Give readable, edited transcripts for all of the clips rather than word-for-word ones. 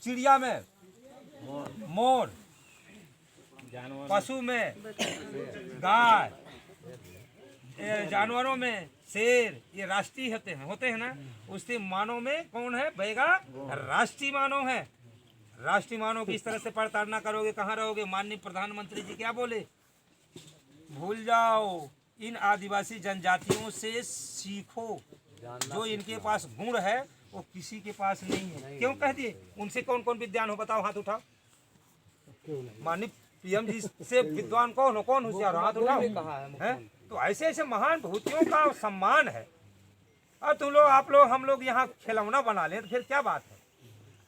चिड़िया में मोर, पशु में गाय, जानवरों में शेर, ये राष्ट्रीय होते हैं ना। उससे मानव में कौन है? बैगा राष्ट्रीय मानव है। राष्ट्रीय मानव की इस तरह से पड़ताड़ना करोगे कहाँ रहोगे? माननीय प्रधानमंत्री जी क्या बोले? भूल जाओ, इन आदिवासी जनजातियों से सीखो, जो इनके पास गुण है वो किसी के पास नहीं है। क्यों कह दिए? उनसे कौन कौन विद्वान हो? बताओ, हाथ उठाओ। माननीय पीएम जी से विद्वान कौन हो? कौन होशियार हो? हाथ उठाओ। है तो ऐसे ऐसे महान भूतियों का सम्मान है। और तुम लोग, आप लोग, हम लोग यहाँ खिलौना बना लें तो फिर क्या बात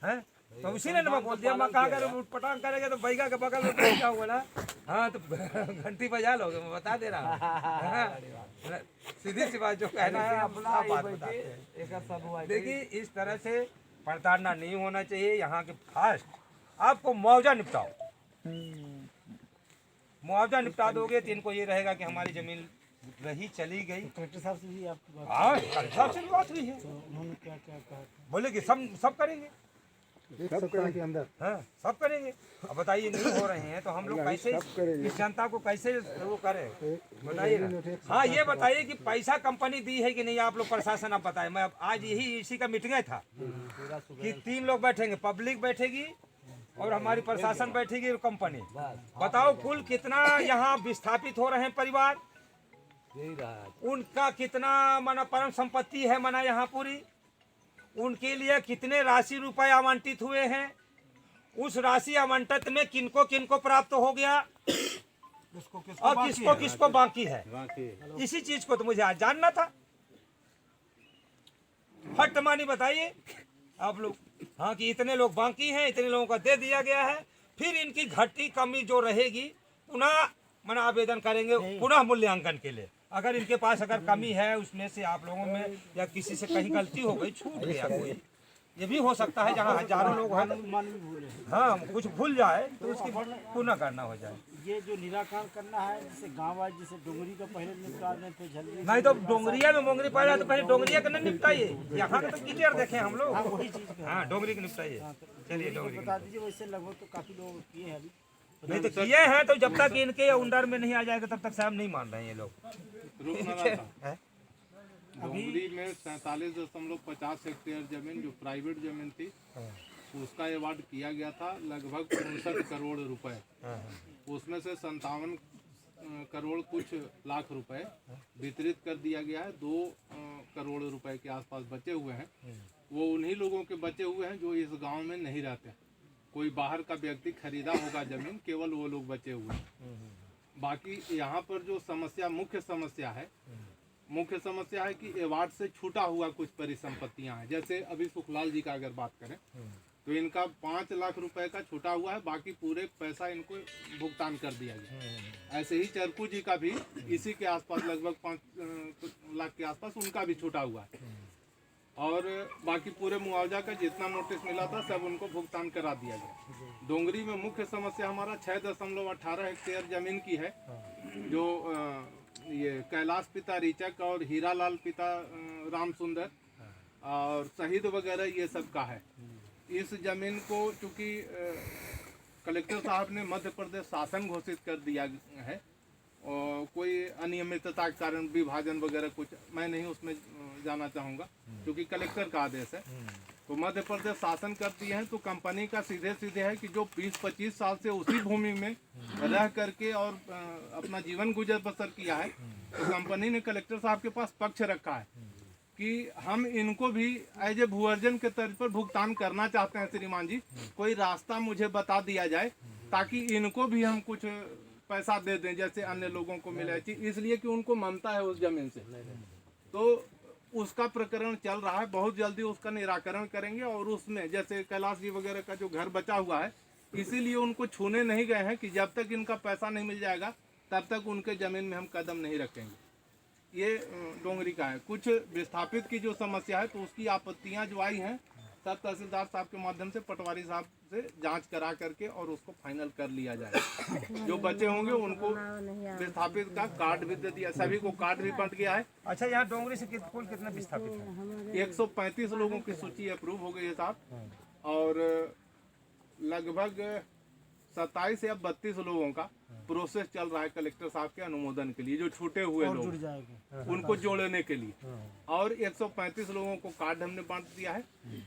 है? तो उसी ने मैं बोल दिया, मैं कहा कर उठपटांग करेंगे तो बैगा के बगल में बैठा हुआ ना, हाँ तो घंटी बजा लोगे, मैं बता दे रहा हूँ। सीधी सी बात जो कहना है अपना बात बताते हैं। देखिए, इस तरह से प्रताड़ना नहीं होना चाहिए। यहाँ के फास्ट आपको मुआवजा निपटाओ, मुआवजा निपटा दोगे तो इनको ये रहेगा कि हमारी जमीन रही चली गई। कलेक्टर साहब से भी आपकी बात? हाँ, कलेक्टर साहब से भी बात हुई है। तो उन्होंने क्या क्या कहा? बोले कि सब करेंगे। एक सप्ताह के अंदर? हाँ, सब करेंगे। अब बताइए, नहीं हो रहे हैं तो हम लोग कैसे इस जनता को कैसे वो करें? बताइए ना। हाँ, ये बताइए कि पैसा कंपनी दी है कि नहीं? आप लोग प्रशासन आप बताए। मैं आज यही इसी का मीटिंग था कि 3 लोग बैठेंगे, पब्लिक बैठेगी और हमारी प्रशासन बैठेगी और कंपनी। बताओ कुल कितना यहाँ विस्थापित हो रहे हैं परिवार, उनका कितना माना परम संपत्ति है माना यहाँ पूरी, उनके लिए कितने राशि रुपए आवंटित हुए हैं, उस राशि आवंटित में किनको किनको प्राप्त हो गया और किसको किसको बाकी है। इसी चीज को तो मुझे आज जानना था। फट मानी बताइए आप लोग। हाँ, कि इतने लोग बाकी हैं, इतने लोगों का दे दिया गया है। फिर इनकी घटी कमी जो रहेगी पुनः मना आवेदन करेंगे पुनः मूल्यांकन के लिए। अगर इनके पास अगर कमी है उसमें से आप लोगों में या किसी से कहीं गलती हो गई, छूट गया कोई, ये भी हो सकता है। जहाँ हजारों लोग हैं, हाँ कुछ भूल जाए तो उसकी पुनः करना हो जाए। ये जो निराकरण करना है, जैसे गाँव वाइज, जैसे डोंगरी का पहले निपटा दें तो जल्दी नहीं तो डोंगरिया में मोंगरी पड़ा तो पहले डोंगरिया का नहीं निपटाइए। यहाँ का तो क्लियर देखे हम लोग। वही चीज़ हाँ, डोंगरी को निपटाइए। चलिए डोंगरी बता दीजिए। वैसे लगभग तो काफ़ी लोग किए हैं अभी। नहीं तो किए हैं, तो जब तक इनके अंडर में नहीं आ जाएगा तब तक साहब नहीं मान रहे हैं ये लोग। डोंगरी में 47.50 हेक्टेयर जमीन जो प्राइवेट जमीन थी उसका अवार्ड किया गया था, लगभग 59 करोड़ रुपए। उसमें से 57 करोड़ कुछ लाख रुपए वितरित कर दिया गया है। 2 करोड़ रुपए के आसपास बचे हुए हैं। वो उन्हीं लोगों के बचे हुए हैं जो इस गांव में नहीं रहते। कोई बाहर का व्यक्ति खरीदा होगा जमीन, केवल वो लोग बचे हुए हैं। बाकी यहाँ पर जो समस्या, मुख्य समस्या है कि अवार्ड से छूटा हुआ कुछ परिसंपत्तियां हैं। जैसे अभी सुखलाल जी का अगर बात करें तो इनका 5 लाख रुपए का छूटा हुआ है, बाकी पूरे पैसा इनको भुगतान कर दिया गया। ऐसे ही चरकू जी का भी इसी के आसपास लगभग 5 लाख के आसपास उनका भी छूटा हुआ है। और बाकी पूरे मुआवजा का जितना नोटिस मिला था सब उनको भुगतान करा दिया गया। डोंगरी में मुख्य समस्या हमारा 6.18 हेक्टेयर जमीन की है, जो ये कैलाश पिता रिचक और हीरालाल पिता राम सुंदर और शहीद वगैरह ये सब का है। इस जमीन को चूँकि कलेक्टर साहब ने मध्य प्रदेश शासन घोषित कर दिया है और कोई अनियमितता के कारण विभाजन वगैरह कुछ मैं नहीं उसमें जाना चाहूँगा क्योंकि कलेक्टर का आदेश है। तो मध्य प्रदेश शासन कर दिए हैं, तो कंपनी का सीधे सीधे है कि जो 20-25 साल से उसी भूमि में रह करके और अपना जीवन गुजर बसर किया है, तो कंपनी ने कलेक्टर साहब के पास पक्ष रखा है कि हम इनको भी एज ए भूअर्जन के तर्ज पर भुगतान करना चाहते हैं। श्रीमान जी, कोई रास्ता मुझे बता दिया जाए ताकि इनको भी हम कुछ पैसा दे दें जैसे अन्य लोगों को मिले, इसलिए कि उनको ममता है उस जमीन से। तो उसका प्रकरण चल रहा है, बहुत जल्दी उसका निराकरण करेंगे। और उसमें जैसे कैलाश जी वगैरह का जो घर बचा हुआ है, इसीलिए उनको छूने नहीं गए हैं कि जब तक इनका पैसा नहीं मिल जाएगा तब तक उनके ज़मीन में हम कदम नहीं रखेंगे। ये डोंगरी का है। कुछ विस्थापित की जो समस्या है तो उसकी आपत्तियां जो आई हैं, सब तहसीलदार साहब के माध्यम से पटवारी साहब से जांच करा करके और उसको फाइनल कर लिया जाए। जो बचे होंगे उनको विस्थापित का कार्ड भी दे दिया, सभी को कार्ड भी बंट गया है। अच्छा, यहाँ डोंगरी से कुल कितना विस्थापित है? 135 लोगों की सूची अप्रूव हो गई है साहब। और लगभग 27 या 32 लोगों का प्रोसेस चल रहा है कलेक्टर साहब के अनुमोदन के लिए, जो छूटे हुए और जुड़ लोग जाएगा। उनको जोड़ने के लिए। और 135 लोगों को कार्ड हमने बांट दिया है।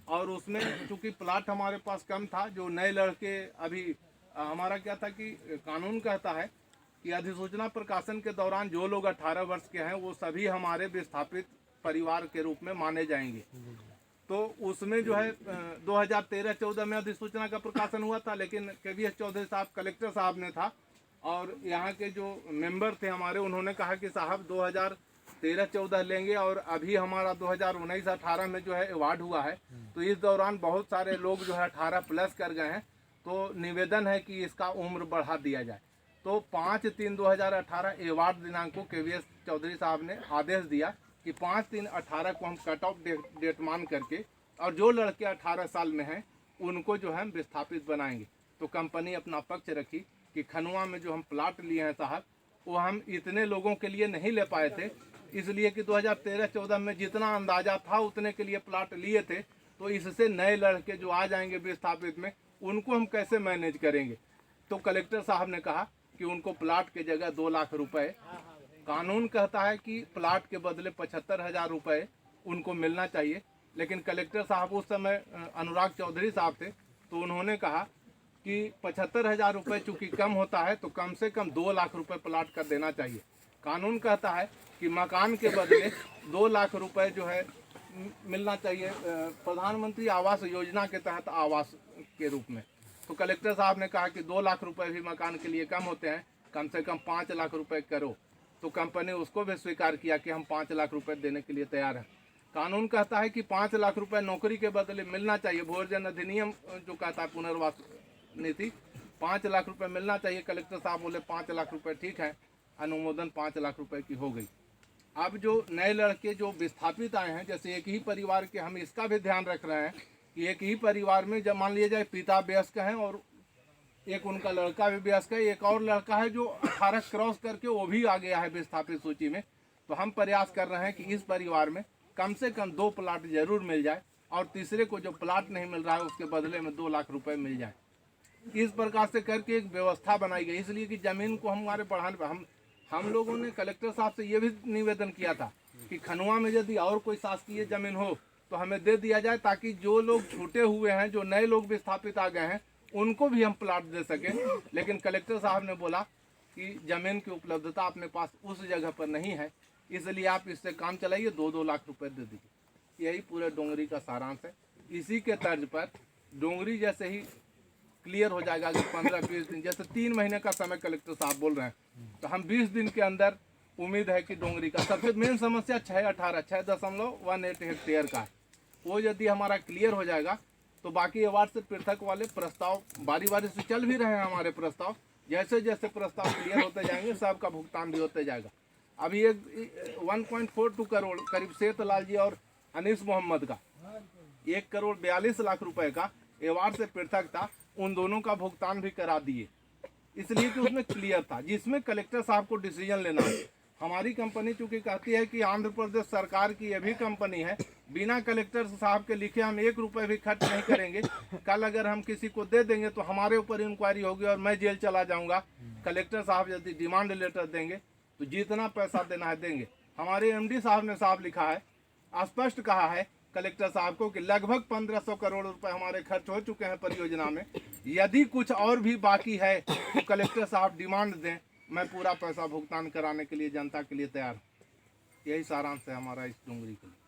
और उसमें चूंकि प्लाट हमारे पास कम था, जो नए लड़के अभी हमारा क्या था कि कानून कहता है कि अधिसूचना प्रकाशन के दौरान जो लोग 18 वर्ष के हैं वो सभी हमारे विस्थापित परिवार के रूप में माने जाएंगे। तो उसमें जो है 2013-14 में अधिसूचना का प्रकाशन हुआ था, लेकिन KVS चौधरी साहब कलेक्टर साहब ने था और यहाँ के जो मेंबर थे हमारे, उन्होंने कहा कि साहब 2013-14 लेंगे और अभी हमारा 2019-18 में जो है अवार्ड हुआ है, तो इस दौरान बहुत सारे लोग जो है 18 प्लस कर गए हैं, तो निवेदन है कि इसका उम्र बढ़ा दिया जाए। तो 5/3/2018 अवार्ड दिनांक को KVS चौधरी साहब ने आदेश दिया कि 5/3/18 को हम कट ऑफ डेट मान करके और जो लड़के 18 साल में हैं उनको जो है हम विस्थापित बनाएंगे। तो कंपनी अपना पक्ष रखी कि खनुआ में जो हम प्लाट लिए हैं साहब, वो हम इतने लोगों के लिए नहीं ले पाए थे, इसलिए कि 2013-14 में जितना अंदाजा था उतने के लिए प्लाट लिए थे। तो इससे नए लड़के जो आ जाएंगे विस्थापित में, उनको हम कैसे मैनेज करेंगे। तो कलेक्टर साहब ने कहा कि उनको प्लाट के जगह 2 लाख रुपए, कानून कहता है कि प्लाट के बदले 75,000 रुपये उनको मिलना चाहिए, लेकिन कलेक्टर साहब उस समय अनुराग चौधरी साहब थे, तो उन्होंने कहा कि 75,000 रुपये चूँकि कम होता है तो कम से कम 2 लाख रुपए प्लाट का देना चाहिए। कानून कहता है कि मकान के बदले 2 लाख रुपए जो है मिलना चाहिए प्रधानमंत्री आवास योजना के तहत आवास के रूप में। तो कलेक्टर साहब ने कहा कि 2 लाख रुपए भी मकान के लिए कम होते हैं, कम से कम 5 लाख रुपए करो। तो कंपनी उसको भी स्वीकार किया कि हम 5 लाख रुपए देने के लिए तैयार हैं। कानून कहता है कि 5 लाख रुपए नौकरी के बदले मिलना चाहिए। भोजन अधिनियम जो कहता है पुनर्वास नीति, 5 लाख रुपए मिलना चाहिए। कलेक्टर साहब बोले 5 लाख रुपए ठीक है, अनुमोदन 5 लाख रुपए की हो गई। अब जो नए लड़के जो विस्थापित आए हैं, जैसे एक ही परिवार के, हम इसका भी ध्यान रख रहे हैं कि एक ही परिवार में जब मान लिया जाए पिता वयस्क हैं और एक उनका लड़का भी वयस्क है, एक और लड़का है जो 18 क्रॉस करके वो भी आ गया है विस्थापित सूची में, तो हम प्रयास कर रहे हैं कि इस परिवार में कम से कम 2 प्लाट जरूर मिल जाए और तीसरे को जो प्लाट नहीं मिल रहा है उसके बदले में 2 लाख रुपए मिल जाए। इस प्रकार से करके एक व्यवस्था बनाई गई, इसलिए कि ज़मीन को हमारे बढ़ाने पर हम लोगों ने कलेक्टर साहब से ये भी निवेदन किया था कि खनुआ में यदि और कोई शासकीय ज़मीन हो तो हमें दे दिया जाए, ताकि जो लोग छूटे हुए हैं, जो नए लोग विस्थापित आ गए हैं, उनको भी हम प्लाट दे सकें। लेकिन कलेक्टर साहब ने बोला कि ज़मीन की उपलब्धता अपने पास उस जगह पर नहीं है, इसलिए आप इससे काम चलाइए, 2-2 लाख रुपए दे दीजिए। यही पूरे डोंगरी का सारांश है। इसी के तर्ज पर डोंगरी जैसे ही क्लियर हो जाएगा कि 15-20 दिन, जैसे 3 महीने का समय कलेक्टर साहब बोल रहे हैं, तो हम 20 दिन के अंदर उम्मीद है कि डोंगरी का सबसे मेन समस्या 6.18 हेक्टेयर का है, वो यदि हमारा क्लियर हो जाएगा तो बाकी अवार्ड से पृथक वाले प्रस्ताव बारी बारी से चल भी रहे हैं। हमारे प्रस्ताव जैसे जैसे प्रस्ताव क्लियर होते जाएंगे सबका भुगतान भी होते जाएगा। अभी एक 1.42 करोड़ करीब सेतलाल जी और अनीस मोहम्मद का 1,42,00,000 रुपए का अवार्ड से पृथक था, उन दोनों का भुगतान भी करा दिए, इसलिए कि उसमें क्लियर था, जिसमें कलेक्टर साहब को डिसीजन लेना है। हमारी कंपनी चूंकि कहती है कि आंध्र प्रदेश सरकार की ये भी कंपनी है, बिना कलेक्टर साहब के लिखे हम 1 रुपये भी खर्च नहीं करेंगे। कल अगर हम किसी को दे देंगे तो हमारे ऊपर इंक्वायरी होगी और मैं जेल चला जाऊंगा। कलेक्टर साहब यदि डिमांड लेटर देंगे तो जितना पैसा देना है देंगे। हमारे MD साहब ने साफ लिखा है, स्पष्ट कहा है कलेक्टर साहब को कि लगभग 1500 करोड़ रुपए हमारे खर्च हो चुके हैं परियोजना में, यदि कुछ और भी बाकी है तो कलेक्टर साहब डिमांड दें, मैं पूरा पैसा भुगतान कराने के लिए जनता के लिए तैयार हूँ। यही सारांश है हमारा इस डोंगरी के लिए।